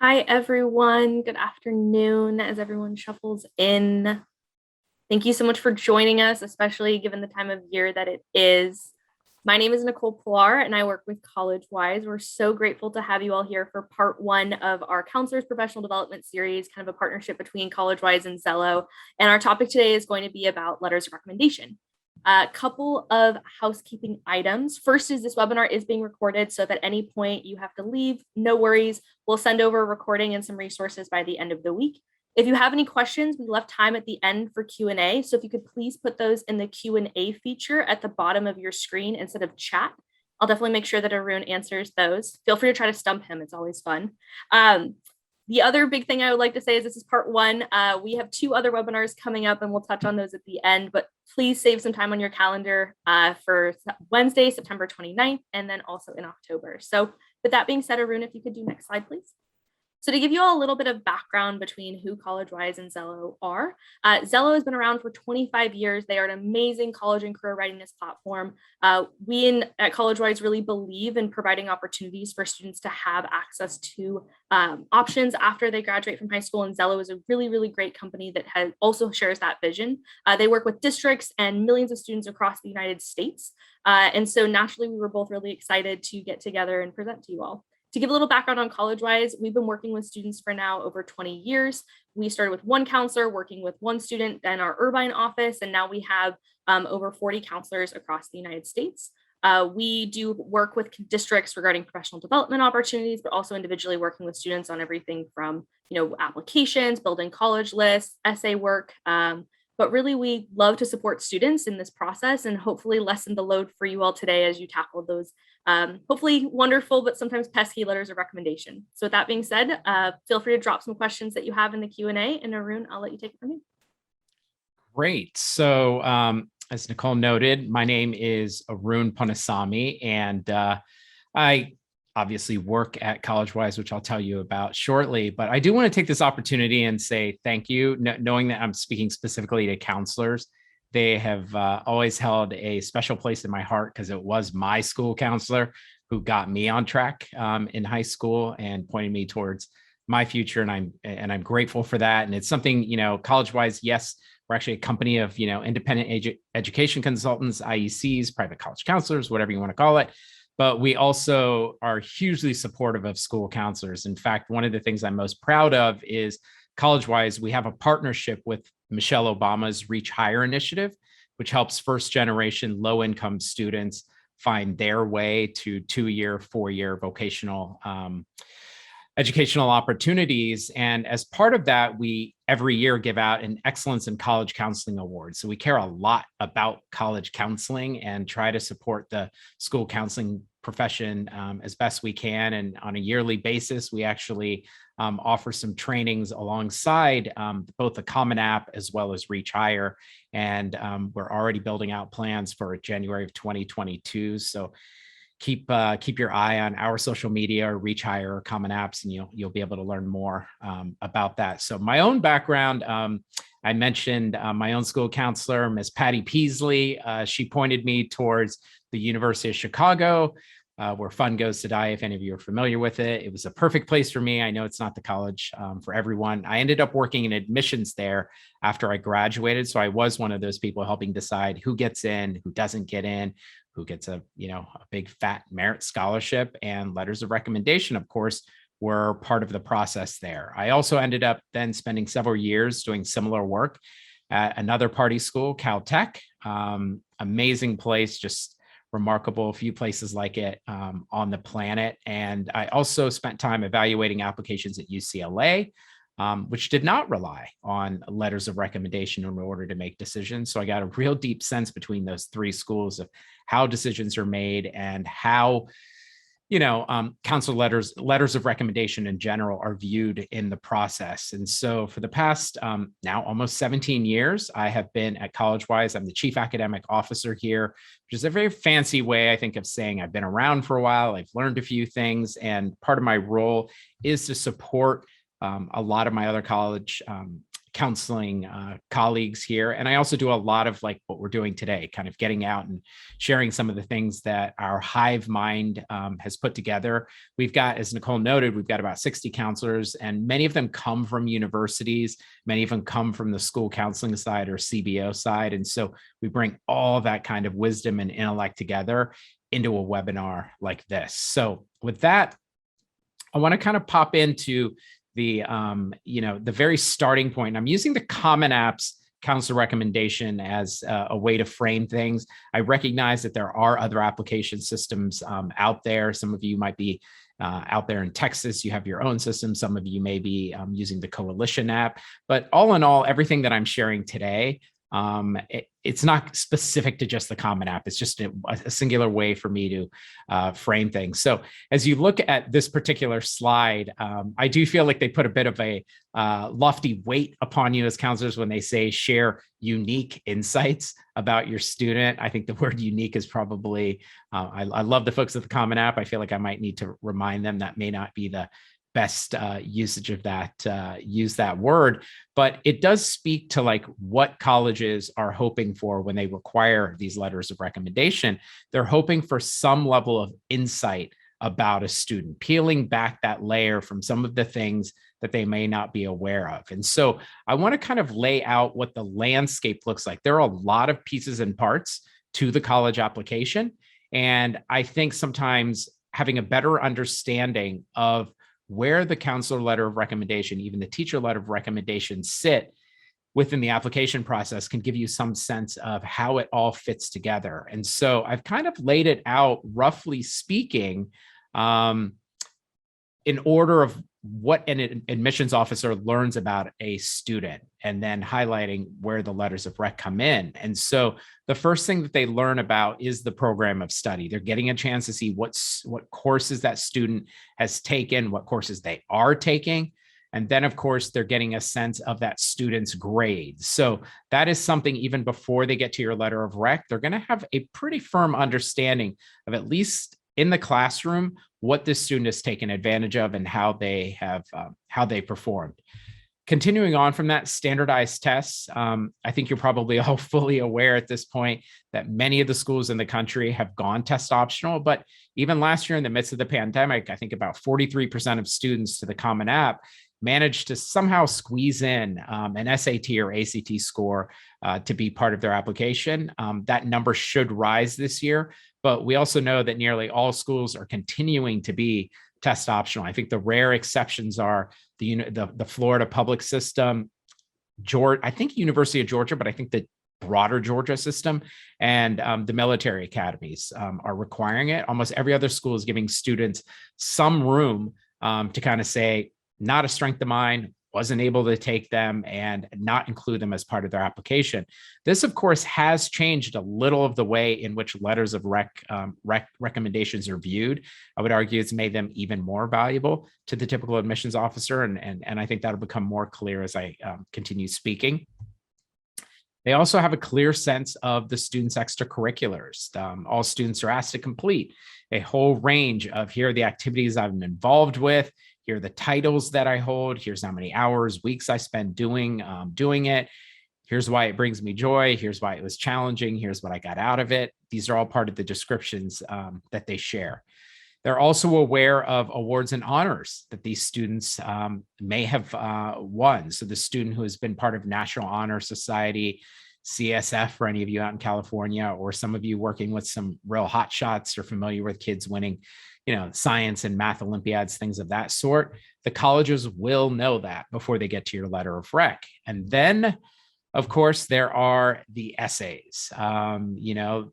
Hi, everyone. Good afternoon as everyone shuffles in. Thank you so much for joining us, especially given the time of year that it is. My name is Nicole Pilar, and I work with Collegewise. We're so grateful to have you all here for part one of our Counselors Professional Development Series, kind of a partnership between Collegewise and Xello. And our topic today is going to be about letters of recommendation. A couple of housekeeping items. First is this webinar is being recorded, so if at any point you have to leave, no worries. We'll send over a recording and some resources by the end of the week. If you have any questions, we left time at the end for Q&A. So if you could please put those in the Q&A feature at the bottom of your screen instead of chat. I'll definitely make sure that Arun answers those. Feel free to try to stump him. It's always fun. The other big thing I would like to say is this is part one. We have two other webinars coming up and we'll touch on those at the end, but please save some time on your calendar for Wednesday, September 29th, and then also in October. So with that being said, Arun, if you could do next slide, please. So to give you all a little bit of background between who Collegewise and Xello are, Xello has been around for 25 years. They are an amazing college and career readiness platform. We at Collegewise really believe in providing opportunities for students to have access to options after they graduate from high school. And Xello is a really, really great company that also shares that vision. They work with districts and millions of students across the United States. And so naturally, we were both really excited to get together and present to you all. To give a little background on Collegewise, we've been working with students for now over 20 years. We started with one counselor working with one student in our Irvine office, and now we have over 40 counselors across the United States. We do work with districts regarding professional development opportunities, but also individually working with students on everything from applications, building college lists, essay work. But really, we love to support students in this process and hopefully lessen the load for you all today as you tackle those hopefully wonderful, but sometimes pesky letters of recommendation. So with that being said, feel free to drop some questions that you have in the Q&A, and Arun, I'll let you take it from here. Great. So as Nicole noted, my name is Arun Punasamy, and I obviously work at Collegewise, which I'll tell you about shortly. But I do want to take this opportunity and say thank you, knowing that I'm speaking specifically to counselors. They have always held a special place in my heart because it was my school counselor who got me on track in high school and pointed me towards my future. And I'm grateful for that. And it's something, Collegewise, yes, we're actually a company of, independent education consultants, IECs, private college counselors, whatever you want to call it. But we also are hugely supportive of school counselors. In fact, one of the things I'm most proud of is Collegewise, we have a partnership with Michelle Obama's Reach Higher initiative, which helps first generation low income students find their way to 2-year, 4-year vocational educational opportunities. And as part of that, we every year give out an Excellence in College Counseling Award. So we care a lot about college counseling and try to support the school counseling profession as best we can. And on a yearly basis, we actually offer some trainings alongside both the Common App as well as Reach Higher. And we're already building out plans for January of 2022. So keep your eye on our social media or Reach Higher or Common Apps, and you'll be able to learn more about that. So my own background, I mentioned my own school counselor, Ms. Patty Peasley. She pointed me towards the University of Chicago, where fun goes to die, if any of you are familiar with it. It was a perfect place for me. I know it's not the college for everyone. I ended up working in admissions there after I graduated. So I was one of those people helping decide who gets in, who doesn't get in, who gets a big fat merit scholarship, and letters of recommendation, of course, were part of the process there. I also ended up then spending several years doing similar work at another party school, Caltech. Amazing place, just remarkable, few places like it on the planet. And I also spent time evaluating applications at UCLA, which did not rely on letters of recommendation in order to make decisions. So I got a real deep sense between those three schools of how decisions are made and how, council letters of recommendation in general are viewed in the process. And so for the past now almost 17 years, I have been at Collegewise. I'm the chief academic officer here, which is a very fancy way, I think, of saying I've been around for a while. I've learned a few things, and part of my role is to support a lot of my other college counseling colleagues here. And I also do a lot of like what we're doing today, kind of getting out and sharing some of the things that our hive mind has put together. We've got, as Nicole noted, we've got about 60 counselors, and many of them come from universities. Many of them come from the school counseling side or CBO side. And so we bring all that kind of wisdom and intellect together into a webinar like this. So with that, I want to kind of pop into the the very starting point. I'm using the Common Apps counselor recommendation as a way to frame things. I recognize that there are other application systems out there. Some of you might be out there in Texas, you have your own system. Some of you may be using the Coalition app, but all in all, everything that I'm sharing today, it's not specific to just the Common App. It's just a singular way for me to frame things. So as you look at this particular slide, I do feel like they put a bit of a lofty weight upon you as counselors when they say share unique insights about your student. I think the word unique is probably, I love the folks at the Common App. I feel like I might need to remind them that may not be the best usage of that, use that word, but it does speak to like what colleges are hoping for when they require these letters of recommendation. They're hoping for some level of insight about a student, peeling back that layer from some of the things that they may not be aware of. And so I want to kind of lay out what the landscape looks like. There are a lot of pieces and parts to the college application. And I think sometimes having a better understanding of where the counselor letter of recommendation, even the teacher letter of recommendation sit within the application process can give you some sense of how it all fits together. And so I've kind of laid it out, roughly speaking, in order of what an admissions officer learns about a student, and then highlighting where the letters of rec come in. And so the first thing that they learn about is the program of study. They're getting a chance to see what courses that student has taken, what courses they are taking. And then, of course, they're getting a sense of that student's grades. So that is something even before they get to your letter of rec, they're going to have a pretty firm understanding of, at least in the classroom, what this student has taken advantage of and how they have how they performed. Continuing on from that, standardized tests. I think you're probably all fully aware at this point that many of the schools in the country have gone test optional, but even last year in the midst of the pandemic, I think about 43% of students to the Common App managed to somehow squeeze in an SAT or ACT score to be part of their application. That number should rise this year, but we also know that nearly all schools are continuing to be test optional. I think the rare exceptions are the Florida public system, I think University of Georgia, but I think the broader Georgia system and the military academies are requiring it. Almost every other school is giving students some room to kind of say, not a strength of mine, wasn't able to take them, and not include them as part of their application. This, of course, has changed a little of the way in which letters of recommendations are viewed. I would argue it's made them even more valuable to the typical admissions officer, and I think that'll become more clear as I continue speaking. They also have a clear sense of the students' extracurriculars. All students are asked to complete a whole range of, here are the activities I'm involved with, here are the titles that I hold, here's how many hours, weeks I spend doing it, here's why it brings me joy, here's why it was challenging, here's what I got out of it. These are all part of the descriptions that they share. They're also aware of awards and honors that these students may have won. So the student who has been part of National Honor Society, CSF for any of you out in California, or some of you working with some real hot shots or familiar with kids winning, science and math Olympiads, things of that sort. The colleges will know that before they get to your letter of rec. And then, of course, there are the essays. There's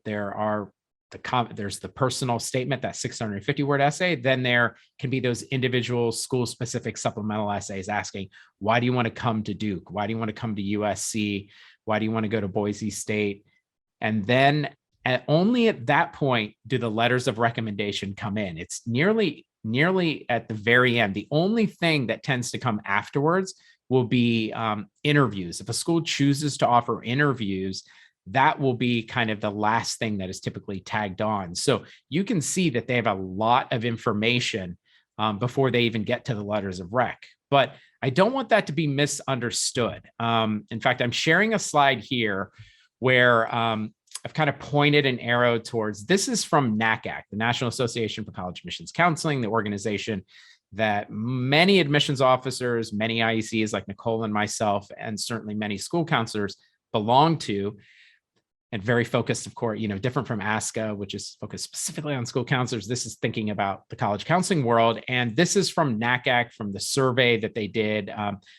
the personal statement, that 650-word essay. Then there can be those individual school-specific supplemental essays asking, why do you want to come to Duke? Why do you want to come to USC? Why do you want to go to Boise State? And then only at that point do the letters of recommendation come in. It's nearly at the very end. The only thing that tends to come afterwards will be interviews. If a school chooses to offer interviews, that will be kind of the last thing that is typically tagged on. So you can see that they have a lot of information before they even get to the letters of rec. But I don't want that to be misunderstood. In fact, I'm sharing a slide here where I've kind of pointed an arrow towards, this is from NACAC, the National Association for College Admissions Counseling, the organization that many admissions officers, many IECs like Nicole and myself, and certainly many school counselors belong to, and very focused, of course, different from ASCA, which is focused specifically on school counselors. This is thinking about the college counseling world. And this is from NACAC, from the survey that they did.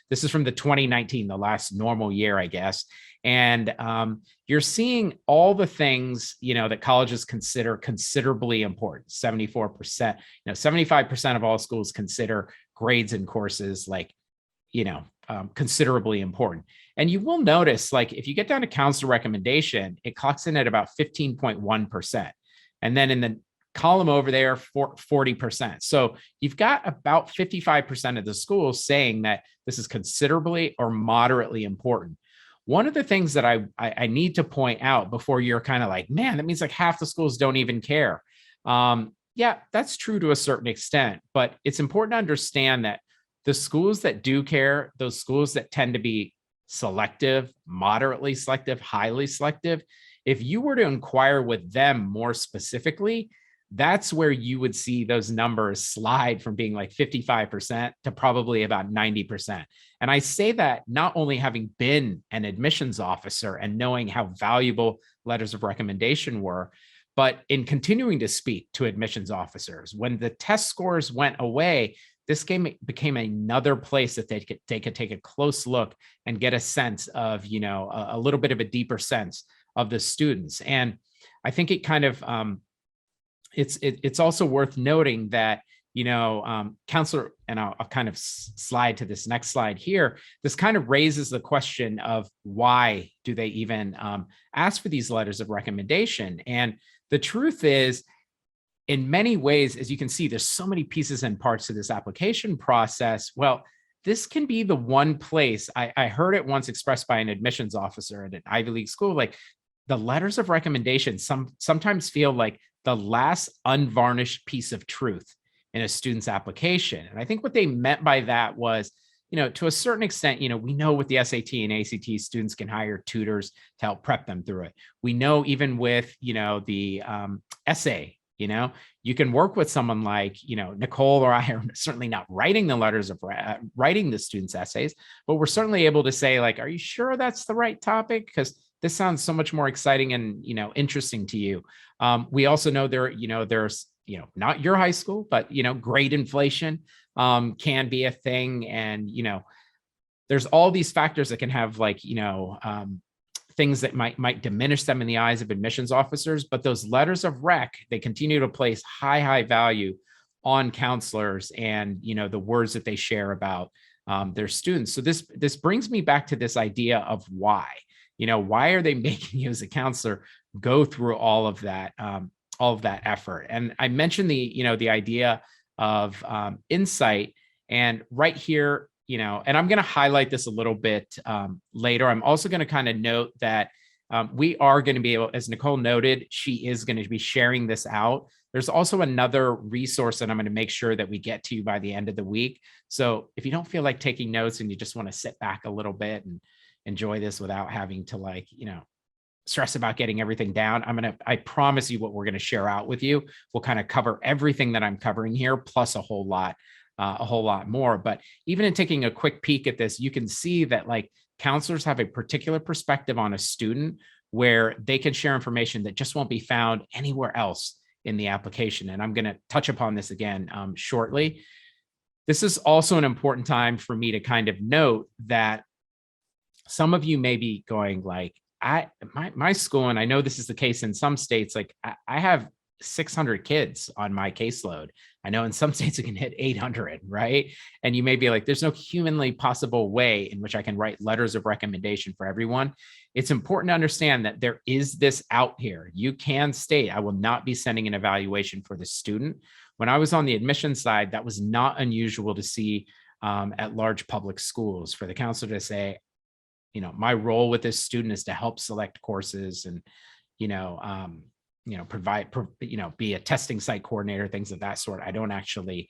This is from the 2019, the last normal year, I guess. And you're seeing all the things, that colleges consider considerably important. 74%, 75% of all schools consider grades and courses like, considerably important. And you will notice, like, if you get down to counselor recommendation, it clocks in at about 15.1%. And then in the column over there, 40%. So you've got about 55% of the schools saying that this is considerably or moderately important. One of the things that I need to point out before you're kind of like, man, that means like half the schools don't even care. Yeah, that's true to a certain extent, but it's important to understand that the schools that do care, those schools that tend to be selective, moderately selective, highly selective, if you were to inquire with them more specifically, that's where you would see those numbers slide from being like 55% to probably about 90%. And I say that not only having been an admissions officer and knowing how valuable letters of recommendation were, but in continuing to speak to admissions officers, when the test scores went away, this game became another place that they could take a close look and get a sense of, a little bit of a deeper sense of the students. And I think it kind of, it's also worth noting that, counselor, and I'll kind of slide to this next slide here. This kind of raises the question of why do they even ask for these letters of recommendation? And the truth is, in many ways, as you can see, there's so many pieces and parts to this application process. Well, this can be the one place, I heard it once expressed by an admissions officer at an Ivy League school, like the letters of recommendation sometimes feel like the last unvarnished piece of truth in a student's application. And I think what they meant by that was, to a certain extent, we know with the SAT and ACT, students can hire tutors to help prep them through it. We know even with, the essay, you can work with someone like, Nicole or I are certainly not writing the letters of writing the students' essays, but we're certainly able to say, like, are you sure that's the right topic? Because this sounds so much more exciting and, interesting to you. We also know there's, not your high school, but, grade inflation can be a thing. And, there's all these factors that can have like, things that might diminish them in the eyes of admissions officers, but those letters of rec, they continue to place high value on counselors and, the words that they share about their students. So this brings me back to this idea of why, why are they making you as a counselor go through all of that effort? And I mentioned the idea of insight, and right here, and I'm going to highlight this a little bit later. I'm also going to kind of note that we are going to be able, as Nicole noted, she is going to be sharing this out. There's also another resource that I'm going to make sure that we get to you by the end of the week. So if you don't feel like taking notes and you just want to sit back a little bit and enjoy this without having to stress about getting everything down, I promise you what we're going to share out with you will kind of cover everything that I'm covering here, plus a whole lot more. But even in taking a quick peek at this, you can see that counselors have a particular perspective on a student where they can share information that just won't be found anywhere else in the application. And I'm going to touch upon this again shortly. This is also an important time for me to kind of note that some of you may be going my school, and I know this is the case in some states, I have 600 kids on my caseload. I know in some states it can hit 800, right? And you may be like, there's no humanly possible way in which I can write letters of recommendation for everyone. It's important to understand that there is this out here. You can state, I will not be sending an evaluation for the student. When I was on the admission side, that was not unusual to see at large public schools for the counselor to say, my role with this student is to help select courses and, provide, be a testing site coordinator, things of that sort. I don't actually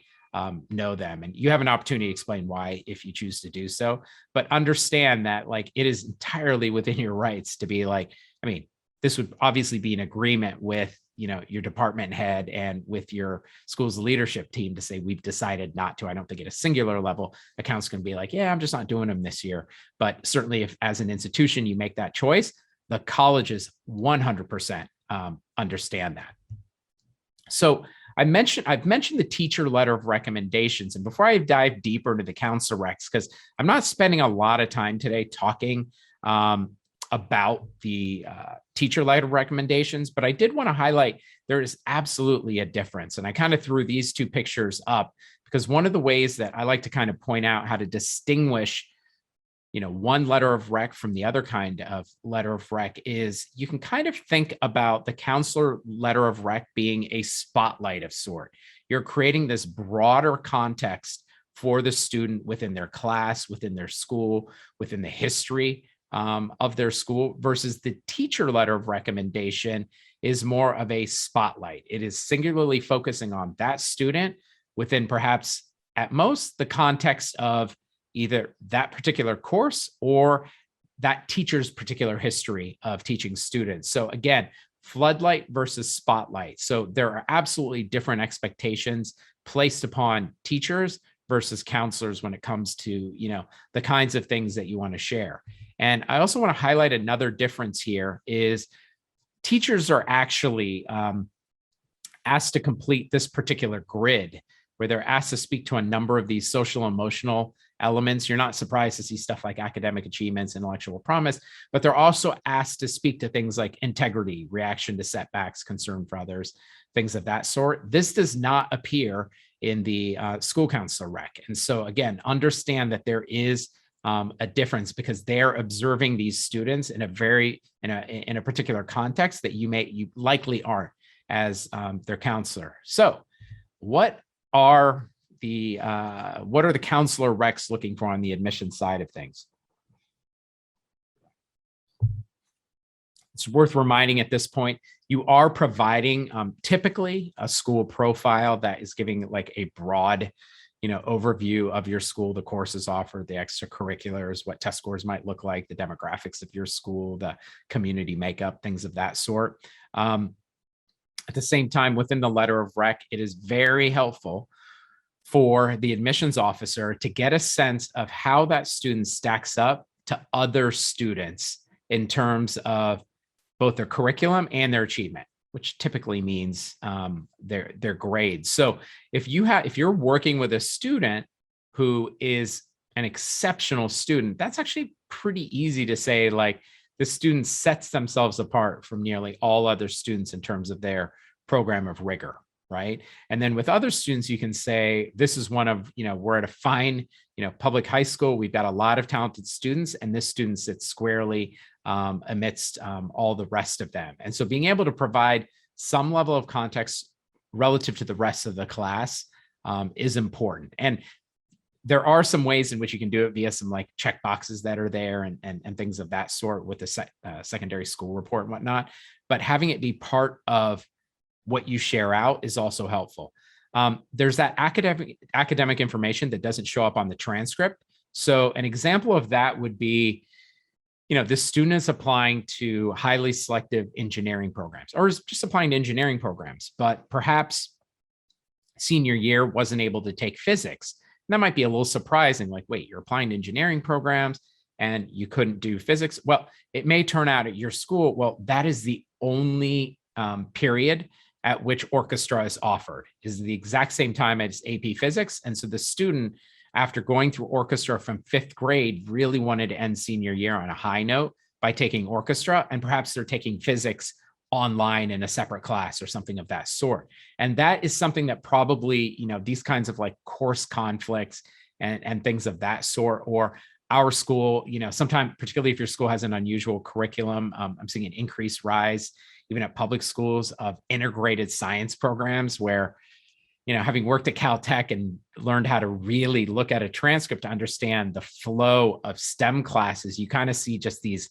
know them. And you have an opportunity to explain why if you choose to do so, but understand that like it is entirely within your rights to be like, I mean, this would obviously be an agreement with, you know, your department head and with your school's leadership team to say, we've decided not to. I don't think at a singular level, accounts can be like, yeah, I'm just not doing them this year. But certainly if as an institution, you make that choice, the colleges 100% understand that. So I've mentioned the teacher letter of recommendations. And before I dive deeper into the counselor recs, because I'm not spending a lot of time today talking about the teacher letter recommendations, but I did want to highlight there is absolutely a difference. And I kind of threw these two pictures up because one of the ways that I like to kind of point out how to distinguish, you know, one letter of rec from the other kind of letter of rec is you can kind of think about the counselor letter of rec being a spotlight of sort. You're creating this broader context for the student within their class, within their school, within the history of their school, versus the teacher letter of recommendation is more of a spotlight. It is singularly focusing on that student within perhaps at most the context of either that particular course or that teacher's particular history of teaching students. So again, floodlight versus spotlight. So there are absolutely different expectations placed upon teachers versus counselors when it comes to, you know, the kinds of things that you want to share. And I also want to highlight another difference here is teachers are actually asked to complete this particular grid where they're asked to speak to a number of these social emotional elements. You're not surprised to see stuff like academic achievements, intellectual promise, but they're also asked to speak to things like integrity, reaction to setbacks, concern for others, things of that sort. This does not appear in the school counselor rec. And so again, understand that there is a difference because they're observing these students in a very, in a particular context that you likely aren't as their counselor. So what are the counselor recs looking for on the admission side of things? It's worth reminding at this point, you are providing typically a school profile that is giving like a broad, you know, overview of your school, the courses offered, the extracurriculars, what test scores might look like, the demographics of your school, the community makeup, things of that sort. At the same time, within the letter of rec, it is very helpful for the admissions officer to get a sense of how that student stacks up to other students in terms of both their curriculum and their achievement, which typically means their grades. So if you're working with a student who is an exceptional student, that's actually pretty easy to say, like, the student sets themselves apart from nearly all other students in terms of their program of rigor, right? And then with other students, you can say, this is one of, you know, we're at a fine, you know, public high school. We've got a lot of talented students, and this student sits squarely amidst all the rest of them. And so being able to provide some level of context relative to the rest of the class is important. And there are some ways in which you can do it via some like check boxes that are there and things of that sort with the secondary school report and whatnot. But having it be part of what you share out is also helpful. There's that academic information that doesn't show up on the transcript. So an example of that would be, you know, this student is applying to highly selective engineering programs or is just applying to engineering programs, but perhaps senior year wasn't able to take physics. And that might be a little surprising, like, wait, you're applying to engineering programs and you couldn't do physics. Well, it may turn out at your school, well, that is the only period at which orchestra is offered, is the exact same time as AP Physics. And so the student, after going through orchestra from 5th grade, really wanted to end senior year on a high note by taking orchestra, and perhaps they're taking physics online in a separate class or something of that sort. And that is something that probably, you know, these kinds of like course conflicts and things of that sort, or our school, you know, sometimes, particularly if your school has an unusual curriculum, I'm seeing an increased rise, even at public schools, of integrated science programs where, you know, having worked at Caltech and learned how to really look at a transcript to understand the flow of STEM classes, you kind of see just these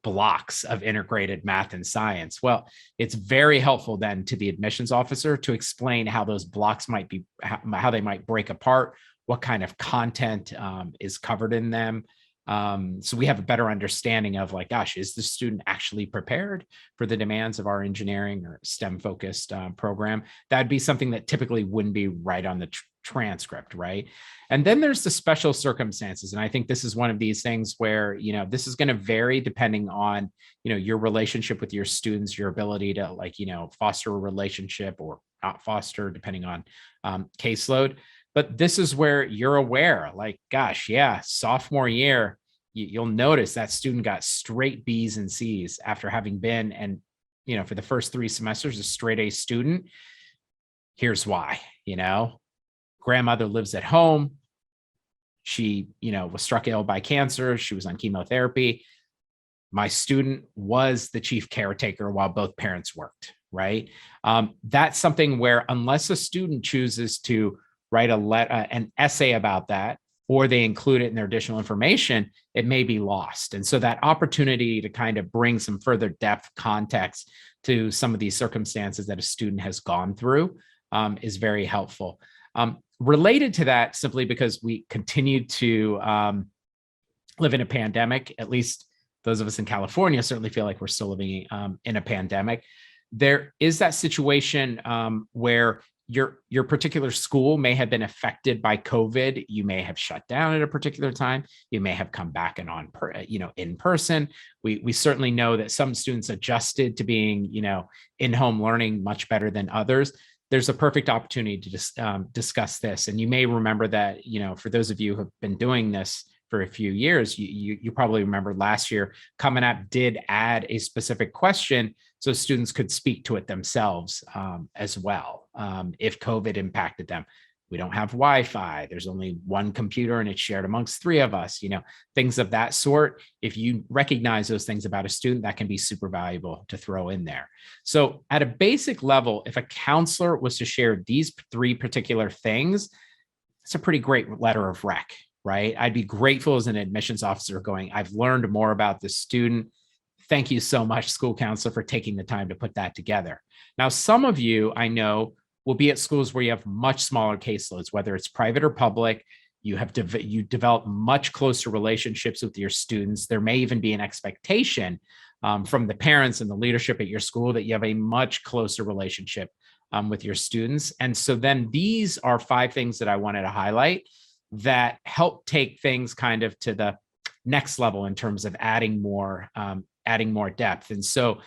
blocks of integrated math and science. Well, it's very helpful then to the admissions officer to explain how those blocks might be, how they might break apart, what kind of content is covered in them. So we have a better understanding of like, gosh, is the student actually prepared for the demands of our engineering or STEM focused program? That'd be something that typically wouldn't be right on the transcript, right? And then there's the special circumstances. And I think this is one of these things where, this is going to vary depending on, your relationship with your students, your ability to like, foster a relationship or not foster, depending on caseload. But this is where you're aware, like, gosh, yeah, sophomore year, you'll notice that student got straight B's and C's after having been, and, for the first 3 semesters, a straight A student. Here's why, grandmother lives at home. She, was struck ill by cancer. She was on chemotherapy. My student was the chief caretaker while both parents worked, right? That's something where unless a student chooses to write an essay about that, or they include it in their additional information, it may be lost. And so that opportunity to kind of bring some further depth context to some of these circumstances that a student has gone through is very helpful. Related to that, simply because we continue to live in a pandemic, at least those of us in California certainly feel like we're still living in a pandemic. There is that situation where your particular school may have been affected by COVID. You may have shut down at a particular time. You may have come back and in person. We certainly know that some students adjusted to being, in-home learning much better than others. There's a perfect opportunity to discuss this. And you may remember that, for those of you who have been doing this for a few years, you probably remember last year, Common App did add a specific question so students could speak to it themselves as well, if COVID impacted them. We don't have Wi-Fi. There's only one computer and it's shared amongst 3 of us, things of that sort. If you recognize those things about a student, that can be super valuable to throw in there. So at a basic level, if a counselor was to share these 3 particular things, it's a pretty great letter of rec, right? I'd be grateful as an admissions officer going, I've learned more about the student. Thank you so much, school counselor, for taking the time to put that together. Now, some of you I know will be at schools where you have much smaller caseloads, whether it's private or public. You develop much closer relationships with your students. There may even be an expectation from the parents and the leadership at your school that you have a much closer relationship with your students. And so then these are 5 things that I wanted to highlight that help take things kind of to the next level in terms of adding more depth. And so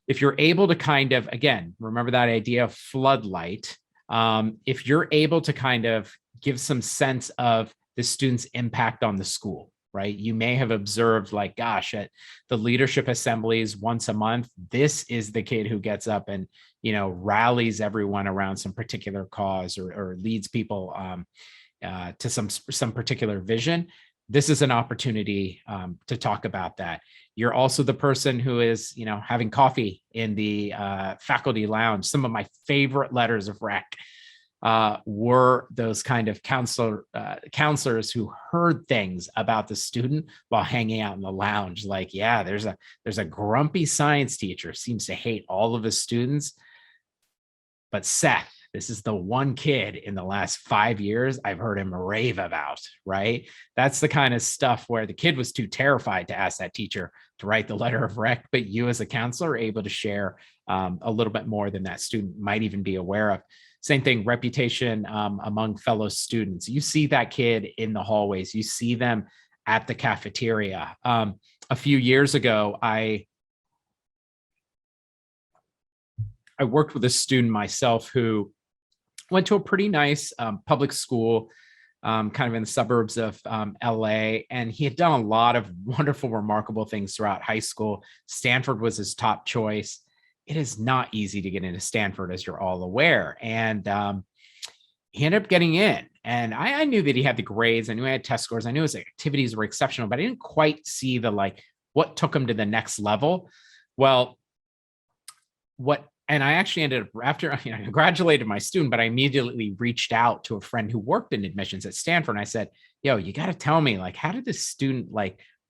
if you're able to kind of, again, remember that idea of floodlight, if you're able to kind of give some sense of the student's impact on the school, right? You may have observed like, gosh, at the leadership assemblies once a month, this is the kid who gets up and, rallies everyone around some particular cause or leads people to some particular vision. This is an opportunity to talk about that. You're also the person who is, having coffee in the faculty lounge. Some of my favorite letters of rec were those kind of counselors who heard things about the student while hanging out in the lounge. Like, yeah, there's a grumpy science teacher, seems to hate all of his students. But Seth, this is the one kid in the last 5 years I've heard him rave about, right? That's the kind of stuff where the kid was too terrified to ask that teacher to write the letter of rec, but you as a counselor are able to share a little bit more than that student might even be aware of. Same thing, reputation among fellow students. You see that kid in the hallways. You see them at the cafeteria. A few years ago, I worked with a student myself who went to a pretty nice public school, kind of in the suburbs of LA. And he had done a lot of wonderful, remarkable things throughout high school. Stanford was his top choice. It is not easy to get into Stanford, as you're all aware. And he ended up getting in. And I knew that he had the grades. I knew he had test scores. I knew his activities were exceptional, but I didn't quite see what took him to the next level. Well, and I actually ended up, after I congratulated my student, but I immediately reached out to a friend who worked in admissions at Stanford. And I said, yo, you got to tell me, how did this student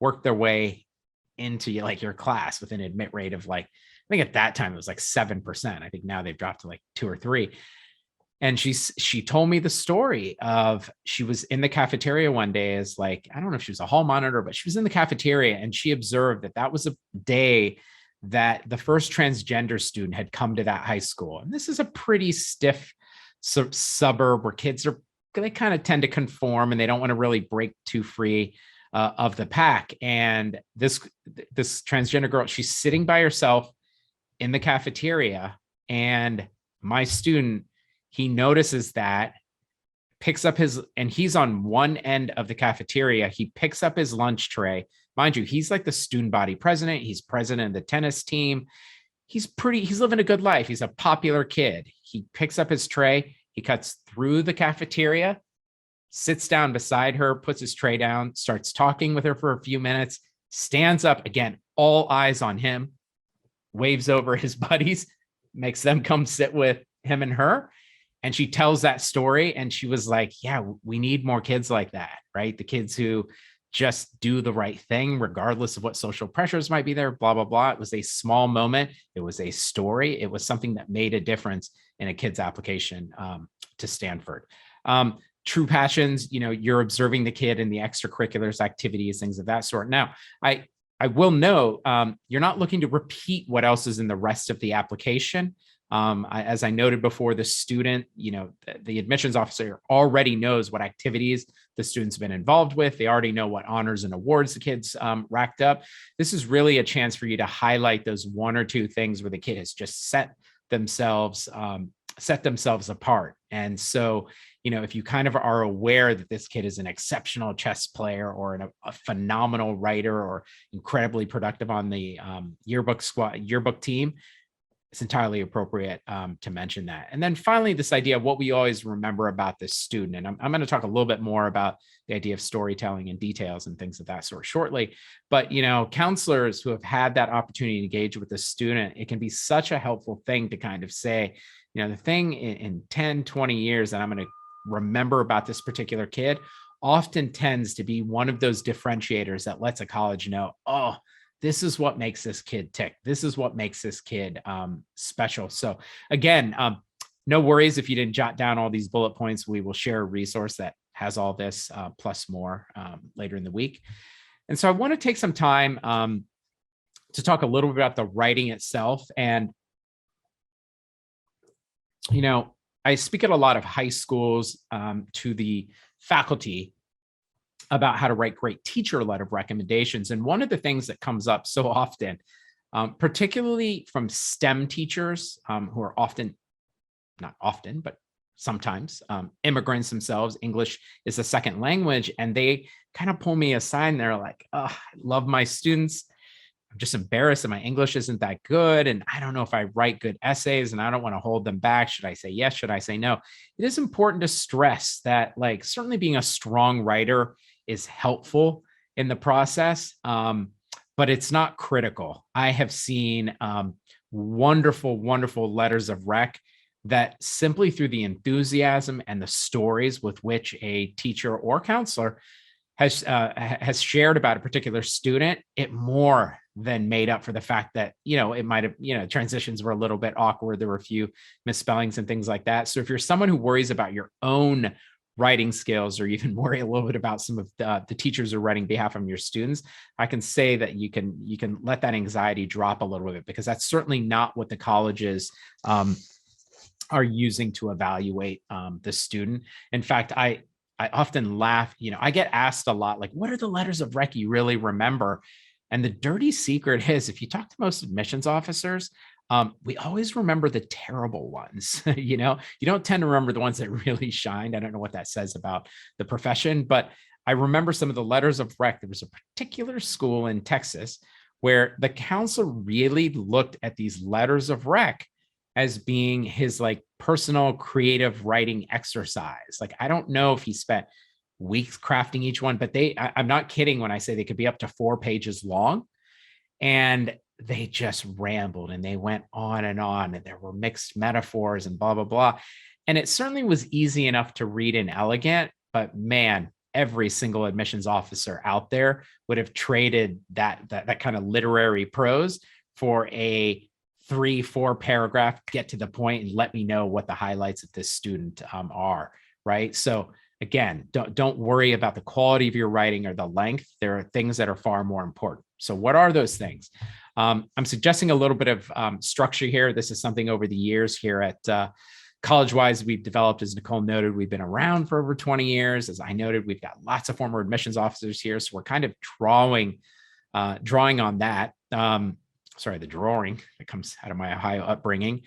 work their way into like your class with an admit rate of like, I think at that time it was like 7%. I think now they've dropped to like 2 or 3. And she told me the story of, she was in the cafeteria one day as like, I don't know if she was a hall monitor, but she was in the cafeteria and she observed that that was a day that the first transgender student had come to that high school. And this is a pretty stiff suburb where kids are, they kind of tend to conform and they don't want to really break too free of the pack. And this transgender girl, she's sitting by herself in the cafeteria, and my student, he notices that, picks up his, and he's on one end of the cafeteria. He picks up his lunch tray. Mind you, he's like the student body president. He's president of the tennis team. He's living a good life. He's a popular kid. He picks up his tray. He cuts through the cafeteria, sits down beside her, puts his tray down, starts talking with her for a few minutes, stands up again, all eyes on him, waves over his buddies, makes them come sit with him and her. And she tells that story. And she was like, yeah, we need more kids like that, right? The kids who just do the right thing, regardless of what social pressures might be there, blah, blah, blah. It was a small moment. It was a story. It was something that made a difference in a kid's application to Stanford. True passions, you're observing the kid in the extracurriculars, activities, things of that sort. Now, I will note, you're not looking to repeat what else is in the rest of the application. As I noted before, the student, the admissions officer already knows what activities the student's been involved with. They already know what honors and awards the kids racked up. This is really a chance for you to highlight those 1 or 2 things where the kid has just set themselves apart. And so, if you kind of are aware that this kid is an exceptional chess player or a phenomenal writer or incredibly productive on the yearbook team, it's entirely appropriate to mention that. And then finally, this idea of what we always remember about this student. And I'm going to talk a little bit more about the idea of storytelling and details and things of that sort shortly. But, counselors who have had that opportunity to engage with the student, it can be such a helpful thing to kind of say, the thing in 10, 20 years that I'm going to remember about this particular kid often tends to be one of those differentiators that lets a college know, oh, this is what makes this kid tick. This is what makes this kid special. So again, no worries if you didn't jot down all these bullet points. We will share a resource that has all this plus more later in the week. And so I want to take some time to talk a little bit about the writing itself. And, I speak at a lot of high schools to the faculty about how to write great teacher letter of recommendations. And one of the things that comes up so often, particularly from STEM teachers who are not often, but sometimes immigrants themselves, English is a second language. And they kind of pull me aside and they're like, oh, I love my students. I'm just embarrassed that my English isn't that good. And I don't know if I write good essays and I don't want to hold them back. Should I say yes? Should I say no? It is important to stress that certainly being a strong writer is helpful in the process, but it's not critical. I have seen wonderful, wonderful letters of rec that simply through the enthusiasm and the stories with which a teacher or counselor has shared about a particular student, it more than made up for the fact that, it might have, transitions were a little bit awkward. There were a few misspellings and things like that. So if you're someone who worries about your own writing skills or even worry a little bit about some of the teachers who are writing behalf of your students, I can say that you can let that anxiety drop a little bit, because that's certainly not what the colleges are using to evaluate the student. In fact, I often laugh, I get asked a lot, like, what are the letters of rec you really remember? And the dirty secret is, if you talk to most admissions officers, we always remember the terrible ones. You don't tend to remember the ones that really shined. I don't know what that says about the profession, but I remember some of the letters of rec. There was a particular school in Texas where the counselor really looked at these letters of rec as being his personal creative writing exercise. I don't know if he spent weeks crafting each one, but I'm not kidding when I say they could be up to 4 pages long. And they just rambled and they went on, and there were mixed metaphors and blah, blah, blah. And it certainly was easy enough to read and elegant, but man, every single admissions officer out there would have traded that kind of literary prose for a 3-4 paragraph, get to the point and let me know what the highlights of this student are, right? So again, don't worry about the quality of your writing or the length. There are things that are far more important. So what are those things? I'm suggesting a little bit of structure here. This is something over the years here at Collegewise we've developed. As Nicole noted, we've been around for over 20 years. As I noted, we've got lots of former admissions officers here. So we're kind of drawing on that. Sorry, the drawing that comes out of my Ohio upbringing.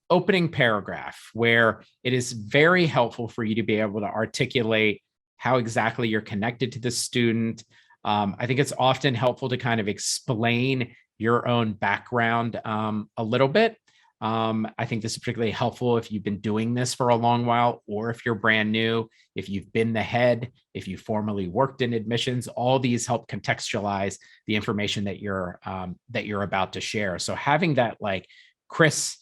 Opening paragraph, where it is very helpful for you to be able to articulate how exactly you're connected to the student. I think it's often helpful to kind of explain your own background a little bit. I think this is particularly helpful if you've been doing this for a long while, or if you're brand new, if you've been the head, if you formerly worked in admissions. All these help contextualize the information that you're about to share. So having that like crisp,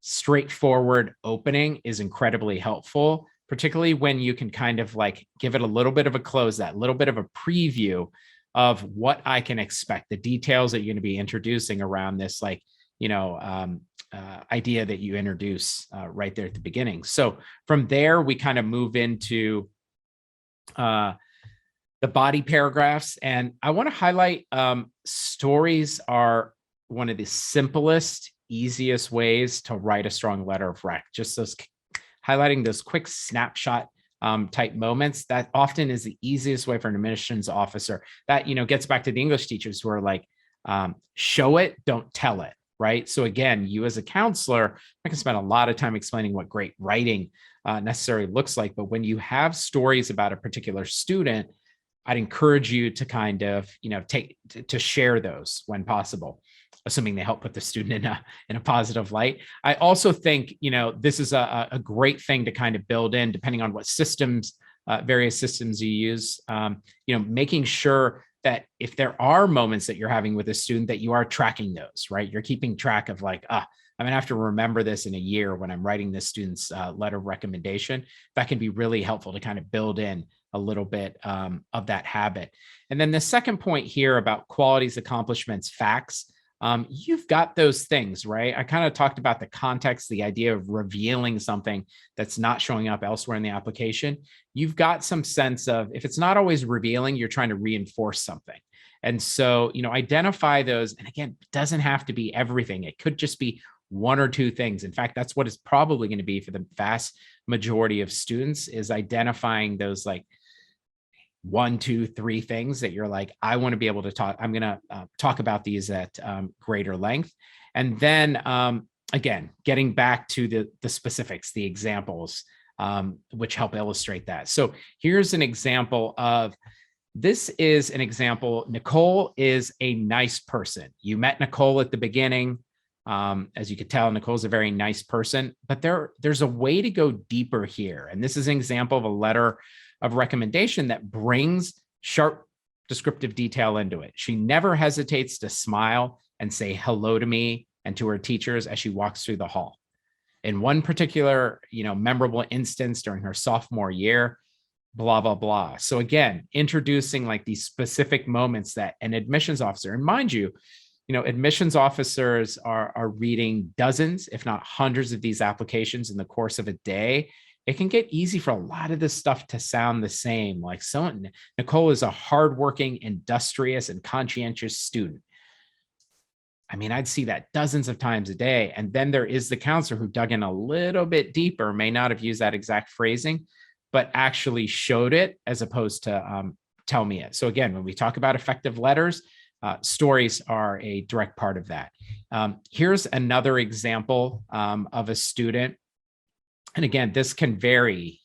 straightforward opening is incredibly helpful, particularly when you can kind of like give it a little bit of a close, that little bit of a preview of what I can expect, the details that you're going to be introducing around this, like, idea that you introduce right there at the beginning. So from there, we kind of move into the body paragraphs. And I want to highlight stories are one of the simplest, easiest ways to write a strong letter of rec. Just those highlighting those quick snapshot type moments. That often is the easiest way for an admissions officer. That, gets back to the English teachers who are like, show it, don't tell it. Right. So again, you as a counselor, I can spend a lot of time explaining what great writing necessarily looks like. But when you have stories about a particular student, I'd encourage you to kind of, to share those when possible, assuming they help put the student in a positive light. I also think, this is a great thing to kind of build in, depending on what systems, various systems you use, making sure that if there are moments that you're having with a student, that you are tracking those, right? You're keeping track of like, I'm gonna have to remember this in a year when I'm writing this student's letter of recommendation. That can be really helpful to kind of build in a little bit of that habit. And then the second point here about qualities, accomplishments, facts, you've got those things, right? I kind of talked about the context, the idea of revealing something that's not showing up elsewhere in the application. You've got some sense of, if it's not always revealing, you're trying to reinforce something. And so, identify those. And again, it doesn't have to be everything. It could just be one or two things. In fact, that's what it's probably going to be for the vast majority of students, is identifying those like 1, 2, 3 things that you're like, I want to be able to talk. I'm going to talk about these at greater length. And then again, getting back to the specifics, the examples, which help illustrate that. So here's an example of, this is an example. Nicole is a nice person. You met Nicole at the beginning. As you could tell, Nicole's a very nice person, but there's a way to go deeper here. And this is an example of a letter of recommendation that brings sharp descriptive detail into it. She never hesitates to smile and say hello to me and to her teachers as she walks through the hall. In one particular, memorable instance during her sophomore year, blah, blah, blah. So again, introducing like these specific moments that an admissions officer, and mind you, admissions officers are reading dozens, if not hundreds of these applications in the course of a day. It can get easy for a lot of this stuff to sound the same. Like Nicole is a hardworking, industrious, and conscientious student. I mean, I'd see that dozens of times a day. And then there is the counselor who dug in a little bit deeper, may not have used that exact phrasing, but actually showed it as opposed to tell me it. So again, when we talk about effective letters, stories are a direct part of that. Here's another example of a student. And again, this can vary,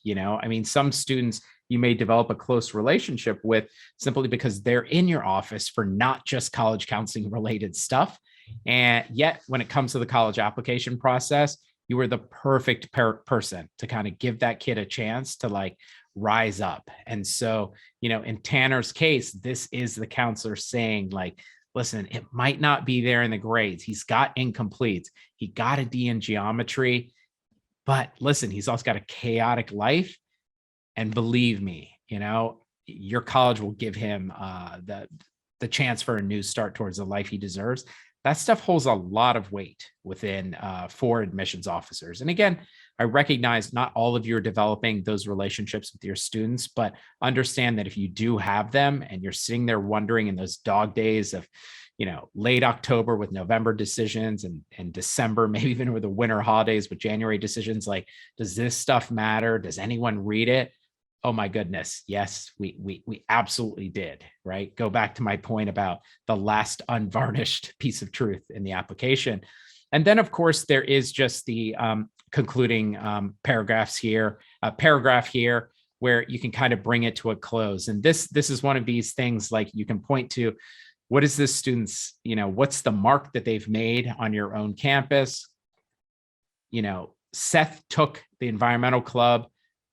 some students you may develop a close relationship with simply because they're in your office for not just college counseling related stuff. And yet when it comes to the college application process, you are the perfect person to kind of give that kid a chance to like rise up. And so, in Tanner's case, this is the counselor saying like, listen, it might not be there in the grades. He's got incompletes. He got a D in geometry. But listen, he's also got a chaotic life. And believe me, your college will give him the chance for a new start towards the life he deserves. That stuff holds a lot of weight within for admissions officers. And again, I recognize not all of you are developing those relationships with your students, but understand that if you do have them and you're sitting there wondering in those dog days of, late October with November decisions and December, maybe even with the winter holidays with January decisions, like, does this stuff matter? Does anyone read it? Oh my goodness. Yes, we absolutely did, right? Go back to my point about the last unvarnished piece of truth in the application. And then of course, there is just the concluding paragraph here, where you can kind of bring it to a close. And this is one of these things, like, you can point to, what is this student's, what's the mark that they've made on your own campus? Seth took the environmental club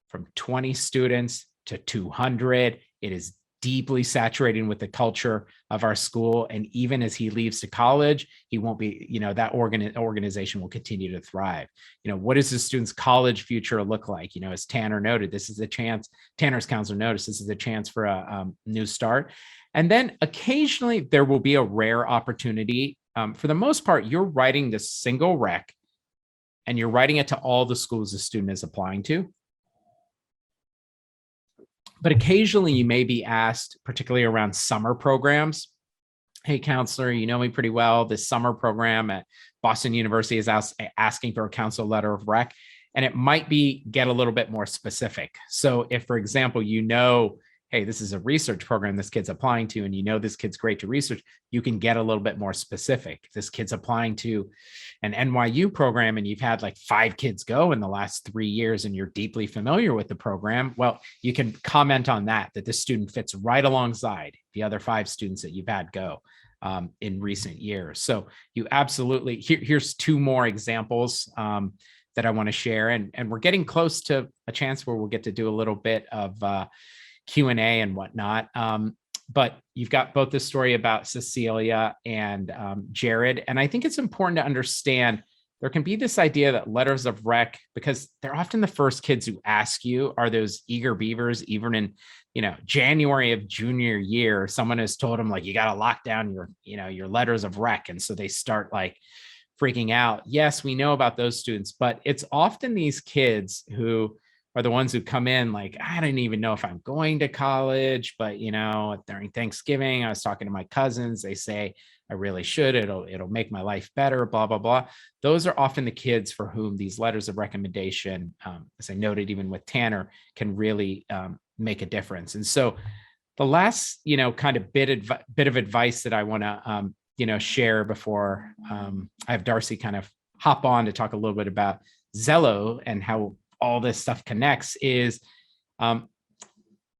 from 20 students to 200. It is deeply saturating with the culture of our school. And even as he leaves to college, he won't be, that organization will continue to thrive. What does the student's college future look like? As Tanner noted, this is a chance, Tanner's counselor noticed, this is a chance for a new start. And then occasionally there will be a rare opportunity. For the most part, you're writing this single rec and you're writing it to all the schools the student is applying to. But occasionally you may be asked, particularly around summer programs, hey, counselor, you know me pretty well. This summer program at Boston University is asking for a council letter of rec, and it might be get a little bit more specific. So if, for example, hey, this is a research program this kid's applying to, and this kid's great to research, you can get a little bit more specific. This kid's applying to an NYU program, and you've had like 5 kids go in the last 3 years, and you're deeply familiar with the program. Well, you can comment on that this student fits right alongside the other 5 students that you've had go in recent years. So you absolutely, here's 2 more examples that I want to share. And we're getting close to a chance where we'll get to do a little bit of Q&A and whatnot. But you've got both the story about Cecilia and Jared. And I think it's important to understand there can be this idea that letters of rec, because they're often the first kids who ask you, are those eager beavers, even in, January of junior year, someone has told them, like, you got to lock down your letters of rec. And so they start like freaking out. Yes, we know about those students, but it's often these kids who are the ones who come in like, I didn't even know if I'm going to college, but during Thanksgiving, I was talking to my cousins. They say I really should. It'll make my life better, blah, blah, blah. Those are often the kids for whom these letters of recommendation, as I noted, even with Tanner, can really make a difference. And so the last, kind of bit of advice that I want to, share before I have Darcy kind of hop on to talk a little bit about Xello and how all this stuff connects is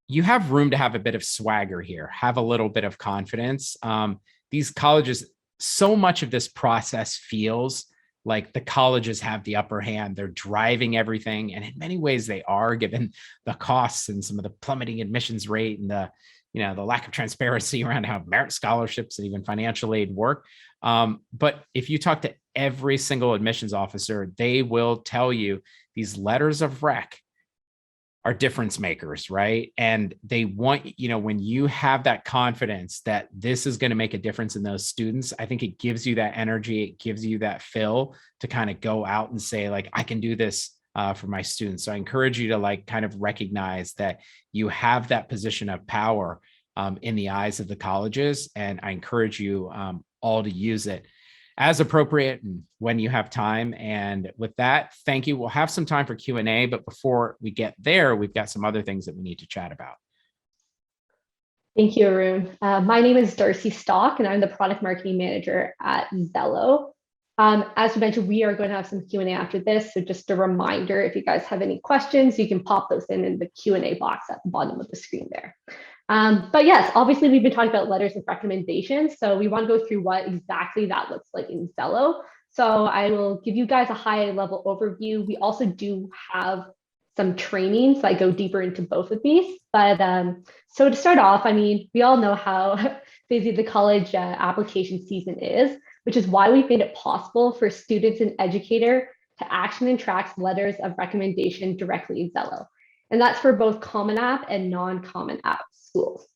you have room to have a bit of swagger here, have a little bit of confidence. These colleges, so much of this process feels like the colleges have the upper hand. They're driving everything. And in many ways they are, given the costs and some of the plummeting admissions rate and the lack of transparency around how merit scholarships and even financial aid work. But if you talk to every single admissions officer, they will tell you these letters of rec are difference makers, right? And they want, when you have that confidence that this is going to make a difference in those students, I think it gives you that energy. It gives you that fill to kind of go out and say, like, I can do this for my students. So I encourage you to like kind of recognize that you have that position of power in the eyes of the colleges. And I encourage you all to use it as appropriate and when you have time. And with that, thank you. We'll have some time for Q&A, but before we get there, we've got some other things that we need to chat about. Thank you, Arun. My name is Darcy Stock, and I'm the product marketing manager at Xello. As we mentioned, we are going to have some Q&A after this. So just a reminder, if you guys have any questions, you can pop those in the Q&A box at the bottom of the screen there. But yes, obviously we've been talking about letters of recommendations. So we want to go through what exactly that looks like in Xello. So I will give you guys a high level overview. We also do have some trainings that go deeper into both of these. But so to start off, I mean, we all know how busy the college application season is, which is why we've made it possible for students and educator to action and track letters of recommendation directly in Xello. And that's for both Common App and non-Common App schools.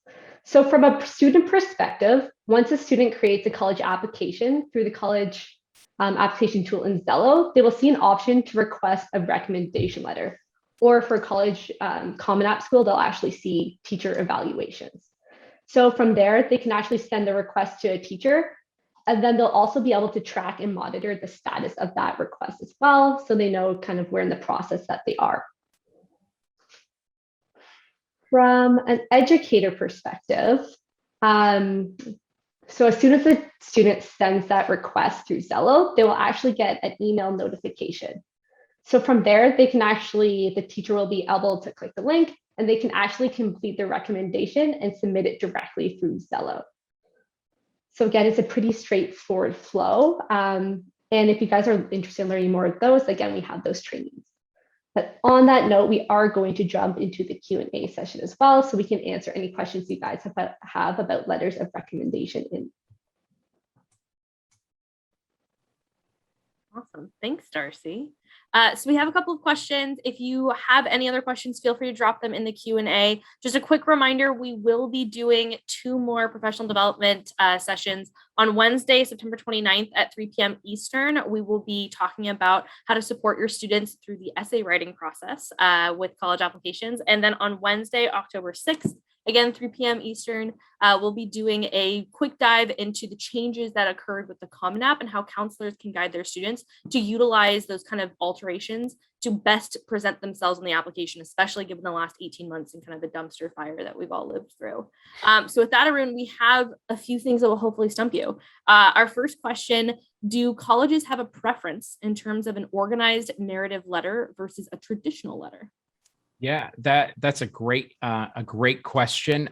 So from a student perspective, once a student creates a college application through the college application tool in Xello, they will see an option to request a recommendation letter. Or for college Common App school, they'll actually see teacher evaluations. So from there, they can actually send a request to a teacher, and then they'll also be able to track and monitor the status of that request as well, so they know kind of where in the process that they are. From an educator perspective, so as soon as the student sends that request through Xello, they will actually get an email notification. So from there, they can actually, the teacher will be able to click the link and they can actually complete their recommendation and submit it directly through Xello. So again, it's a pretty straightforward flow. And if you guys are interested in learning more of those, again, we have those trainings. But on that note, we are going to jump into the Q&A session as well, so we can answer any questions you guys have about letters of recommendation. Awesome. Thanks, Darcy. So we have a couple of questions. If you have any other questions, feel free to drop them in the Q&A. Just a quick reminder, we will be doing 2 more professional development sessions on Wednesday, September 29th at 3 p.m. Eastern. We will be talking about how to support your students through the essay writing process with college applications. And then on Wednesday, October 6th, again, 3 p.m. Eastern, we'll be doing a quick dive into the changes that occurred with the Common App and how counselors can guide their students to utilize those kind of alterations to best present themselves in the application, especially given the last 18 months and kind of the dumpster fire that we've all lived through. So with that, Arun, we have a few things that will hopefully stump you. Our first question, do colleges have a preference in terms of an organized narrative letter versus a traditional letter? Yeah, that's a great question.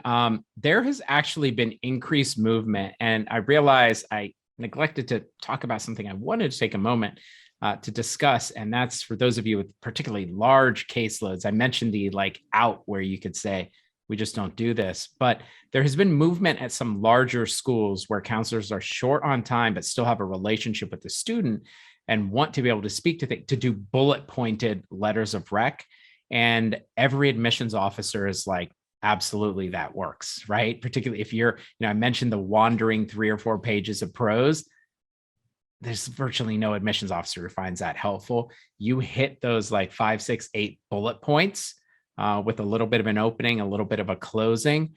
There has actually been increased movement, and I realize I neglected to talk about something I wanted to take a moment to discuss, and that's for those of you with particularly large caseloads. I mentioned the out where you could say we just don't do this, but there has been movement at some larger schools where counselors are short on time but still have a relationship with the student and want to be able to speak to do bullet pointed letters of rec. And every admissions officer is like, absolutely, that works, right? Particularly if you're, I mentioned the wandering 3 or 4 pages of prose. There's virtually no admissions officer who finds that helpful. You hit those 5, 6, 8 bullet points with a little bit of an opening, a little bit of a closing,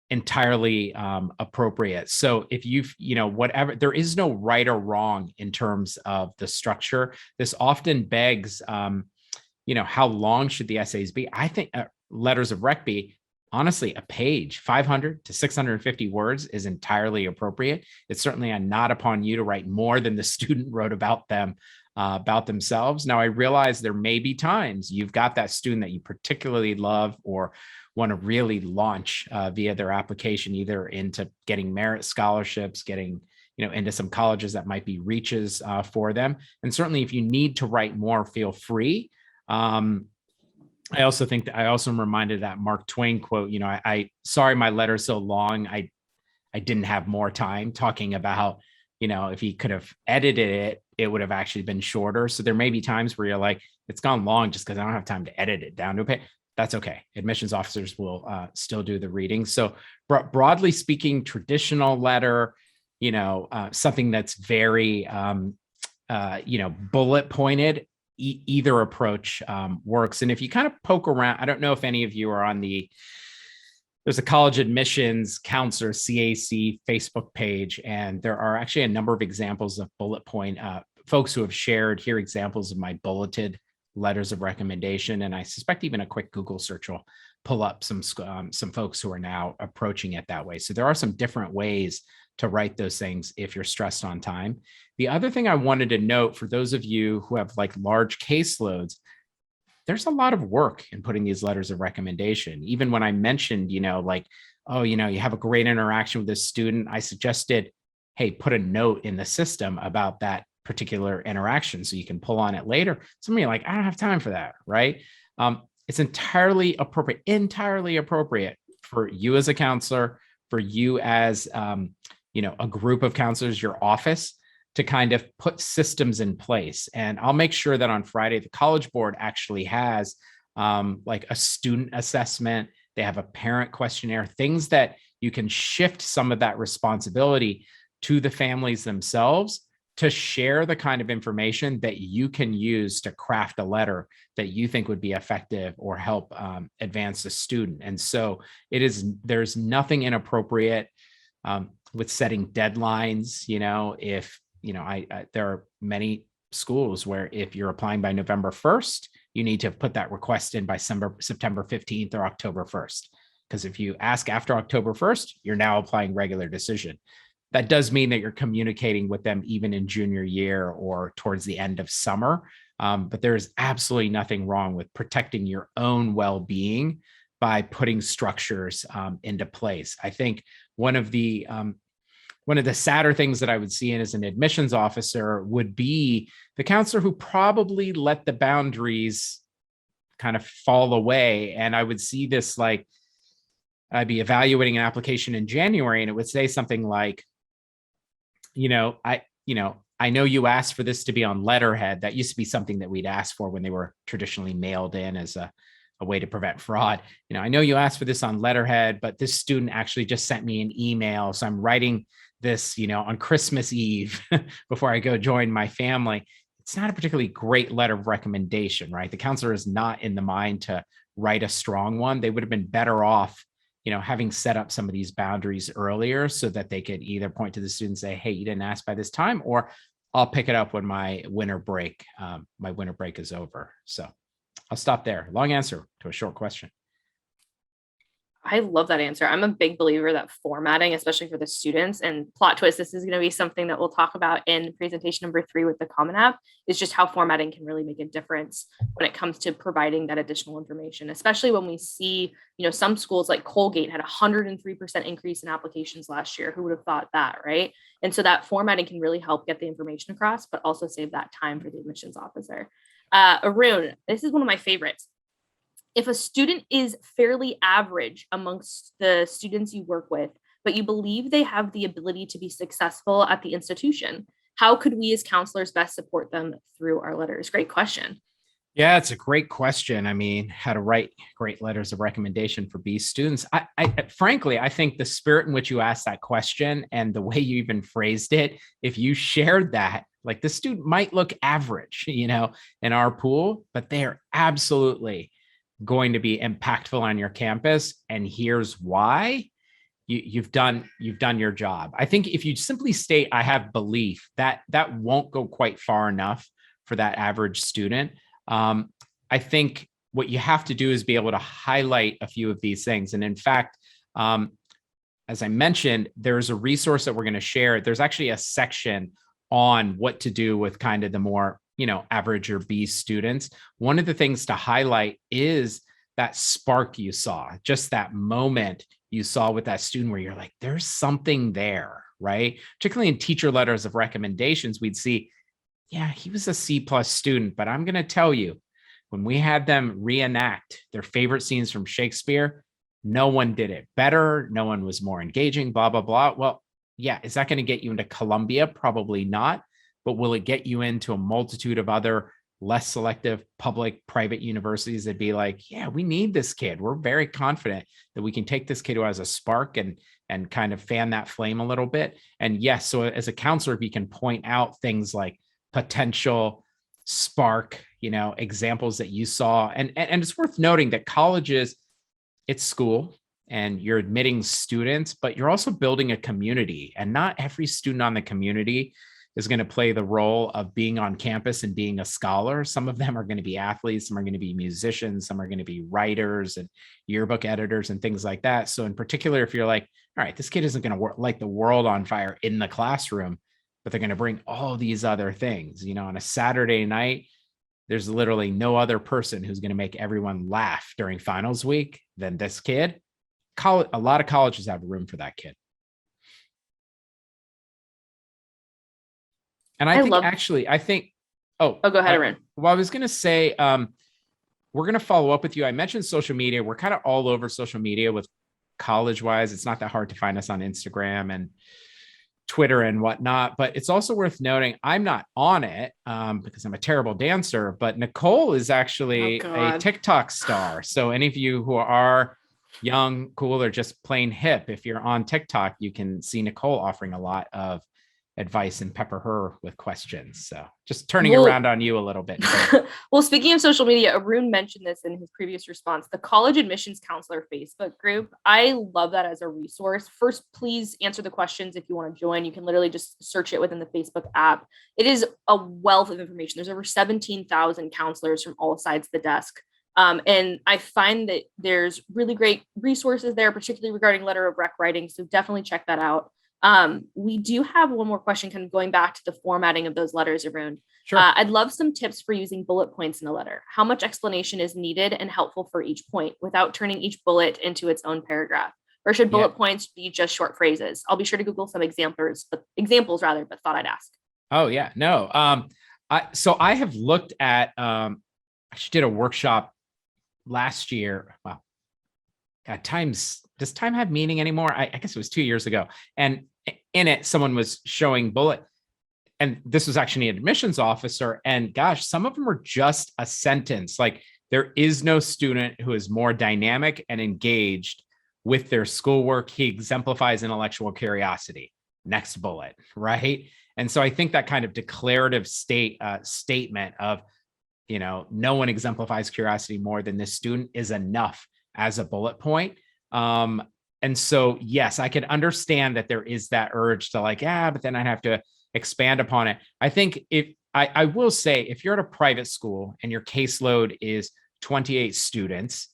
entirely appropriate. So if whatever, there is no right or wrong in terms of the structure. This often begs, how long should the essays be? I think letters of rec be, honestly, a page, 500 to 650 words is entirely appropriate. It's certainly not upon you to write more than the student wrote about them, about themselves. Now, I realize there may be times you've got that student that you particularly love or want to really launch via their application, either into getting merit scholarships, getting into some colleges that might be reaches for them. And certainly if you need to write more, feel free. I also think that I also am reminded of that Mark Twain quote, I sorry, my letter's so long. I didn't have more time, talking about, if he could have edited it, it would have actually been shorter. So there may be times where you're like, it's gone long just because I don't have time to edit it down to a page. That's okay. Admissions officers will still do the reading. So broadly speaking, traditional letter, something that's very, bullet pointed, either approach works. And if you kind of poke around, I don't know if any of you are on there's a college admissions counselor CAC Facebook page, and there are actually a number of examples of bullet point folks who have shared here examples of my bulleted letters of recommendation. And I suspect even a quick Google search will pull up some folks who are now approaching it that way. So there are some different ways to write those things if you're stressed on time. The other thing I wanted to note for those of you who have large caseloads, there's a lot of work in putting these letters of recommendation. Even when I mentioned, you have a great interaction with this student, I suggested, hey, put a note in the system about that particular interaction so you can pull on it later. Some of you are like, I don't have time for that, right? It's entirely appropriate for you as a counselor, for you as a group of counselors, your office, to kind of put systems in place. And I'll make sure that on Friday, the College Board actually has like a student assessment. They have a parent questionnaire, things that you can shift some of that responsibility to the families themselves to share the kind of information that you can use to craft a letter that you think would be effective or help advance the student. And so there's nothing inappropriate with setting deadlines. If, there are many schools where if you're applying by November 1st, you need to put that request in by September 15th or October 1st. Because if you ask after October 1st, you're now applying regular decision. That does mean that you're communicating with them even in junior year or towards the end of summer. But there is absolutely nothing wrong with protecting your own well-being by putting structures into place. I think one of the sadder things that I would see in as an admissions officer would be the counselor who probably let the boundaries kind of fall away. And I would see this, like, I'd be evaluating an application in January and it would say something like, I know you asked for this to be on letterhead. That used to be something that we'd ask for when they were traditionally mailed in as a way to prevent fraud. I know you asked for this on letterhead, but this student actually just sent me an email. So I'm writing this, on Christmas Eve before I go join my family. It's not a particularly great letter of recommendation, right? The counselor is not in the mind to write a strong one. They would have been better off, having set up some of these boundaries earlier so that they could either point to the student and say, hey, you didn't ask by this time, or I'll pick it up when my winter break is over. So I'll stop there. Long answer to a short question. I love that answer. I'm a big believer that formatting, especially for the students, and plot twist, this is going to be something that we'll talk about in presentation number 3 with the Common App, is just how formatting can really make a difference when it comes to providing that additional information, especially when we see, some schools like Colgate had a 103% increase in applications last year. Who would have thought that, right? And so that formatting can really help get the information across, but also save that time for the admissions officer. Arun, this is one of my favorites. If a student is fairly average amongst the students you work with, but you believe they have the ability to be successful at the institution, how could we as counselors best support them through our letters? Great question. Yeah, it's a great question. I mean, how to write great letters of recommendation for B students. Frankly, I think the spirit in which you asked that question and the way you even phrased it, if you shared that, like, the student might look average, in our pool, but they are absolutely going to be impactful on your campus. And here's why. You've done your job. I think if you simply state, I have belief, that won't go quite far enough for that average student. I think what you have to do is be able to highlight a few of these things. And in fact, as I mentioned, there's a resource that we're going to share. There's actually a section on what to do with kind of the more, average or B students. One of the things to highlight is that spark you saw, just that moment you saw with that student where you're like, there's something there, right? Particularly in teacher letters of recommendations, we'd see, yeah, he was a C+ student, but I'm going to tell you, when we had them reenact their favorite scenes from Shakespeare, no one did it better. No one was more engaging, blah, blah, blah. Well, yeah, is that going to get you into Columbia? Probably not. But will it get you into a multitude of other less selective public private universities that'd be like, yeah, we need this kid. We're very confident that we can take this kid who has a spark and kind of fan that flame a little bit. And yes, so as a counselor, if you can point out things like potential spark, examples that you saw. And it's worth noting that colleges, it's school and you're admitting students, but you're also building a community, and not every student on the community is going to play the role of being on campus and being a scholar. Some of them are going to be athletes, some are going to be musicians, some are going to be writers and yearbook editors and things like that. So in particular, if you're like, all right, this kid isn't going to light the world on fire in the classroom, but they're going to bring all these other things, on a Saturday night, there's literally no other person who's going to make everyone laugh during finals week than this kid. A lot of colleges have room for that kid. And I think, go ahead, Arun. Well, I was going to say, we're going to follow up with you. I mentioned social media. We're kind of all over social media with Collegewise. It's not that hard to find us on Instagram and Twitter and whatnot. But it's also worth noting I'm not on it because I'm a terrible dancer, but Nicole is actually a TikTok star. So any of you who are young, cool, or just plain hip, if you're on TikTok, you can see Nicole offering a lot of advice and pepper her with questions. So just turning around on you a little bit. Well, speaking of social media, Arun mentioned this in his previous response, the college admissions counselor Facebook group. I love that as a resource. First, please answer the questions if you want to join. You can literally just search it within the Facebook app. It is a wealth of information. There's over 17,000 counselors from all sides of the desk. And I find that there's really great resources there, particularly regarding letter of rec writing. So definitely check that out. We do have one more question kind of going back to the formatting of those letters, Arun. Sure. I'd love some tips for using bullet points in a letter. How much explanation is needed and helpful for each point without turning each bullet into its own paragraph? Or should bullet points be just short phrases? I'll be sure to Google some examples, but thought I'd ask. Oh yeah, no. So I have looked at, I actually did a workshop last year. Wow. God, does time have meaning anymore? I guess it was 2 years ago. And in it, someone was showing bullet, and this was actually an admissions officer. And gosh, some of them were just a sentence. Like, there is no student who is more dynamic and engaged with their schoolwork. He exemplifies intellectual curiosity. Next bullet, right? And so I think that kind of declarative statement of, no one exemplifies curiosity more than this student is enough as a bullet point. And so, yes, I could understand that there is that urge to but then I'd have to expand upon it. I think I will say, if you're at a private school and your caseload is 28 students,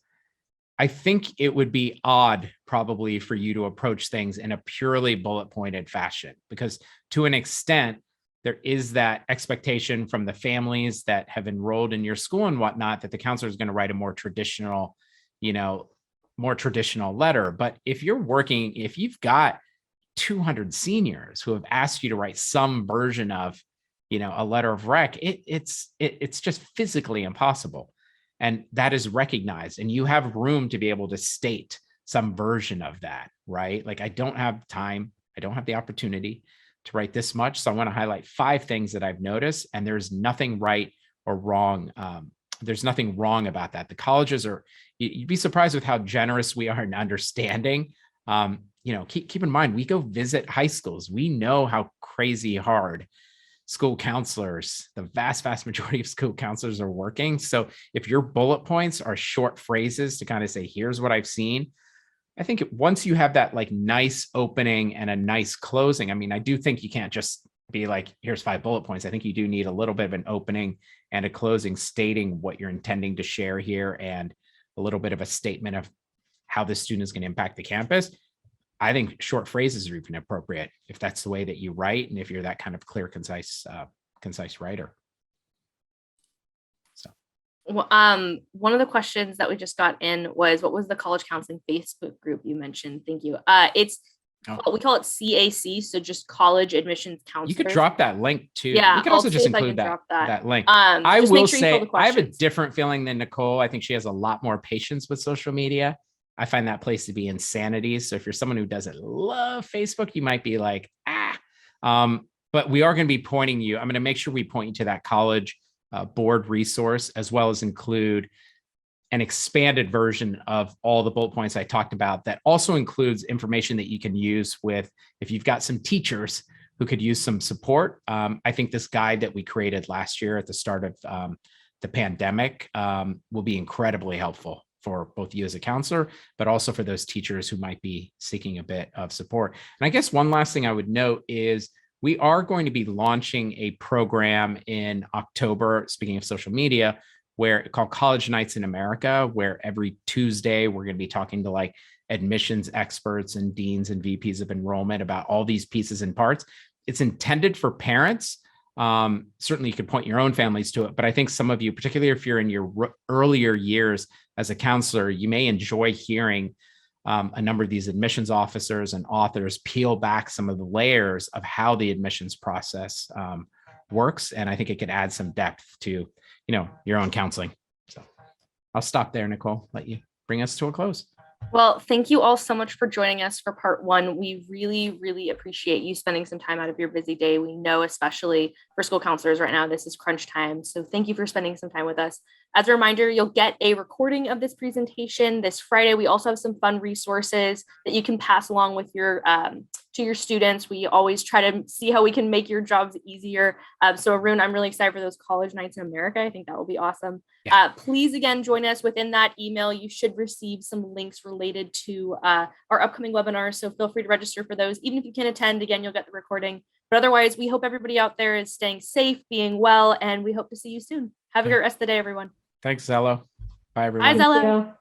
I think it would be odd probably for you to approach things in a purely bullet pointed fashion, because to an extent, there is that expectation from the families that have enrolled in your school and whatnot that the counselor is going to write a more traditional letter. But if you've got 200 seniors who have asked you to write some version of, a letter of rec, it's just physically impossible. And that is recognized, and you have room to be able to state some version of that, right? Like, I don't have time. I don't have the opportunity to write this much. So I want to highlight 5 things that I've noticed, and there's nothing right or wrong. There's nothing wrong about that. The colleges you'd be surprised with how generous we are in understanding. Keep in mind, we go visit high schools. We know how crazy hard school counselors, the vast majority of school counselors, are working. So if your bullet points are short phrases to kind of say, here's what I've seen, I think once you have that nice opening and a nice closing, I do think you can't just be like, here's 5 bullet points. I think you do need a little bit of an opening and a closing stating what you're intending to share here, and a little bit of a statement of how this student is going to impact the campus. I think short phrases are even appropriate if that's the way that you write, and if you're that kind of clear, concise writer. So, well, one of the questions that we just got in was, what was the college counseling Facebook group you mentioned? Thank you. We call it CAC, so just college admissions counselors. You could drop that link too. Yeah, we could also just include that link. I will say, I have a different feeling than Nicole. I think she has a lot more patience with social media. I find that place to be insanity. So if you're someone who doesn't love Facebook, you might be like, but we are going to be pointing you. I'm going to make sure we point you to that college board resource, as well as include an expanded version of all the bullet points I talked about. That also includes information that you can use if you've got some teachers who could use some support. I think this guide that we created last year at the start of the pandemic will be incredibly helpful for both you as a counselor, but also for those teachers who might be seeking a bit of support. And I guess one last thing I would note is we are going to be launching a program in October, speaking of social media, called College Nights in America, where every Tuesday we're going to be talking to admissions experts and deans and VPs of enrollment about all these pieces and parts. It's intended for parents. Certainly you could point your own families to it, but I think some of you, particularly if you're in your earlier years as a counselor, you may enjoy hearing a number of these admissions officers and authors peel back some of the layers of how the admissions process works. And I think it could add some depth to, your own counseling. So I'll stop there, Nicole, let you bring us to a close. Well, thank you all so much for joining us for part one. We really, really appreciate you spending some time out of your busy day. We know, especially for school counselors right now, this is crunch time. So thank you for spending some time with us. As a reminder, you'll get a recording of this presentation this Friday. We also have some fun resources that you can pass along with your to your students. We always try to see how we can make your jobs easier. So Arun, I'm really excited for those college nights in America. I think that will be awesome. Yeah. Please again join us within that email. You should receive some links related to our upcoming webinars. So feel free to register for those. Even if you can't attend, again, you'll get the recording. But otherwise, we hope everybody out there is staying safe, being well, and we hope to see you soon. Have a great rest of the day, everyone. Thanks, Xello. Bye, everyone. Bye, Xello. Thank you.